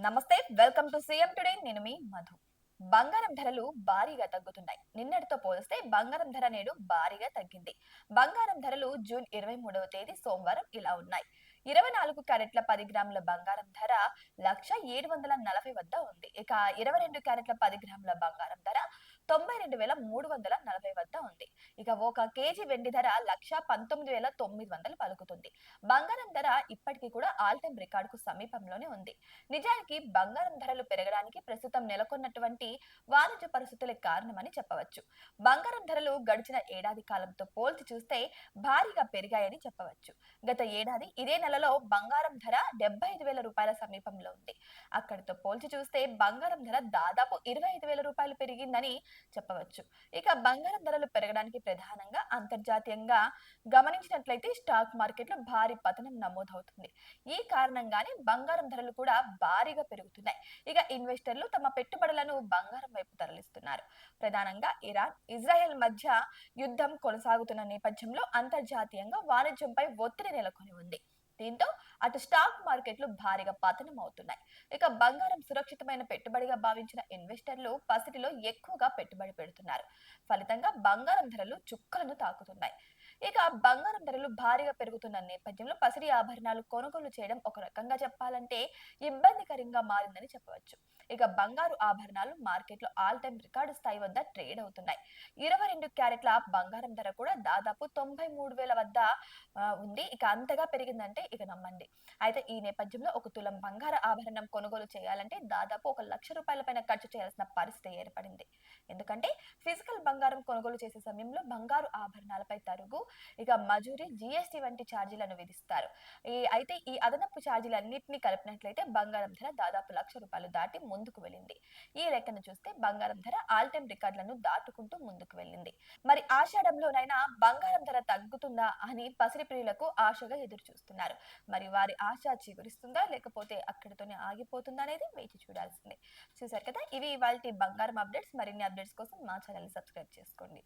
నమస్తే, welcome to CM today. నేను మీ మధు. బంగారం ధరలు భారీగా తగ్గుతున్నాయి. నిన్నటితో పోలిస్తే బంగారం ధర నేడు భారీగా తగ్గింది. బంగారం ధరలు జూన్ 23వ తేదీ సోమవారం ఇలా ఉన్నాయి. 24 క్యారెట్ల 10 గ్రాముల బంగారం ధర 1,740 వద్ద ఉంది. ఇక 22 క్యారెట్ల 10 గ్రాముల బంగారం ధర 92,340 వద్ద ఉంది. ఇక ఒక కేజీ వెండి ధర 1,19,900 పలుకుతుంది. బంగారం ధర ఇప్పటికీ కూడా ఆల్ టైమ్ రికార్డుకు సమీపంలోనే ఉంది. నిజానికి బంగారం ధరలు పెరగడానికి ప్రస్తుతం నెలకొన్నటువంటి వాణిజ్య పరిస్థితులే కారణమని చెప్పవచ్చు. బంగారం ధరలు గడిచిన ఏడాది కాలంతో పోల్చి చూస్తే భారీగా పెరిగాయని చెప్పవచ్చు. గత ఏడాది ఇదే నెలలో బంగారం ధర 75,000 రూపాయల సమీపంలో ఉంది. అక్కడితో పోల్చి చూస్తే బంగారం ధర దాదాపు 25,000 రూపాయలు పెరిగిందని చెప్పవచ్చు. ఇక బంగారం ధరలు పెరగడానికి ప్రధానంగా అంతర్జాతీయంగా గమనించినట్లయితే స్టాక్ మార్కెట్లో భారీ పతనం నమోదవుతుంది. ఈ కారణంగానే బంగారం ధరలు కూడా భారీగా పెరుగుతున్నాయి. ఇక ఇన్వెస్టర్లు తమ పెట్టుబడులను బంగారం వైపు తరలిస్తున్నారు. ప్రధానంగా ఇరాన్, ఇజ్రాయెల్ మధ్య యుద్ధం కొనసాగుతున్న నేపథ్యంలో అంతర్జాతీయంగా వాణిజ్యంపై ఒత్తిడి నెలకొని ఉంది. దీంతో అటు స్టాక్ మార్కెట్లు భారీగా పతనం అవుతున్నాయి. ఇక బంగారం సురక్షితమైన పెట్టుబడిగా భావించిన ఇన్వెస్టర్లు పసిడిలో ఎక్కువగా పెట్టుబడి పెడుతున్నారు. ఫలితంగా బంగారం ధరలు చుక్కలను తాకుతున్నాయి. ఇక బంగారం ధరలు భారీగా పెరుగుతున్న నేపథ్యంలో పసిడి ఆభరణాలు కొనుగోలు చేయడం ఒక రకంగా చెప్పాలంటే ఇబ్బందికరంగా మారిందని చెప్పవచ్చు. ఇక బంగారు ఆభరణాలు మార్కెట్లో ఆల్ టైమ్ రికార్డు స్థాయి వద్ద ట్రేడ్ అవుతున్నాయి. 22 క్యారెట్ల బంగారం ధర కూడా దాదాపు 93,000 వద్ద ఉంది. ఇక అంతగా పెరిగిందంటే ఇక నమ్మండి. అయితే ఈ నేపథ్యంలో ఒక తులం బంగార ఆభరణం కొనుగోలు చేయాలంటే దాదాపు 1,00,000 రూపాయల పైన ఖర్చు చేయాల్సిన పరిస్థితి ఏర్పడింది. ఎందుకంటే ఫిజికల్ బంగారం కొనుగోలు చేసే సమయంలో బంగారు ఆభరణాలపై తరుగు, ఇక మజూరీ, జీఎస్టీ వంటి ఛార్జీలను విధిస్తారు. అయితే ఈ అదనపు ఛార్జీలన్నింటినీ కలిపినట్లయితే బంగారం ధర దాదాపు 1,00,000 రూపాయలు దాటి ముందుకు వెళ్ళింది. ఈ లెక్కను చూస్తే బంగారం ధర ఆల్ టైమ్ రికార్డులను దాటుకుంటూ ముందుకు వెళ్ళింది. మరి ఆషాఢంలోనైనా బంగారం ధర తగ్గుతుందా అని పసిడి ప్రియులకు ఆశగా ఎదురు చూస్తున్నారు. మరి వారి ఆశ చిగురిస్తుందా లేకపోతే అక్కడితోనే ఆగిపోతుందా అనేది వేచి చూడాల్సిందే. చూసారు కదా, ఇవి ఇవాల్టి బంగారం అప్డేట్స్. మరిన్ని అప్డేట్స్ కోసం మా ఛానల్ ని సబ్స్క్రైబ్ చేసుకోండి.